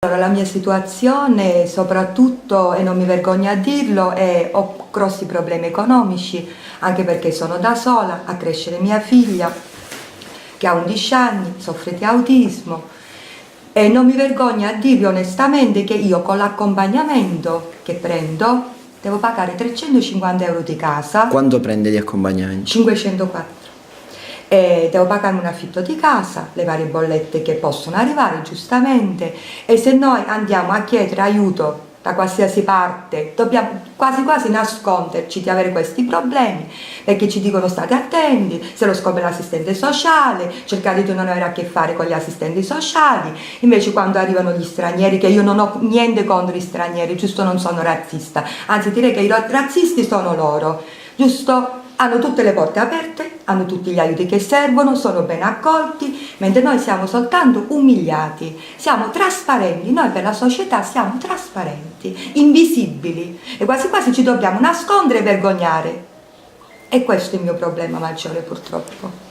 Allora, la mia situazione, soprattutto, e non mi vergogno a dirlo, ho grossi problemi economici, anche perché sono da sola a crescere mia figlia, che ha 11 anni, soffre di autismo, e non mi vergogno a dirvi onestamente che io con l'accompagnamento che prendo devo pagare 350 euro di casa. Quanto prende di accompagnamento? 504. E devo pagare un affitto di casa, le varie bollette che possono arrivare giustamente, e se noi andiamo a chiedere aiuto da qualsiasi parte dobbiamo quasi quasi nasconderci di avere questi problemi, perché ci dicono state attenti, se lo scopre l'assistente sociale, cercate di non avere a che fare con gli assistenti sociali. Invece quando arrivano gli stranieri, che io non ho niente contro gli stranieri, giusto, non sono razzista, anzi direi che i razzisti sono loro, giusto, hanno tutte le porte aperte, hanno tutti gli aiuti che servono, sono ben accolti, mentre noi siamo soltanto umiliati, siamo trasparenti, noi per la società siamo trasparenti, invisibili, e quasi quasi ci dobbiamo nascondere e vergognare. E questo è il mio problema maggiore, purtroppo.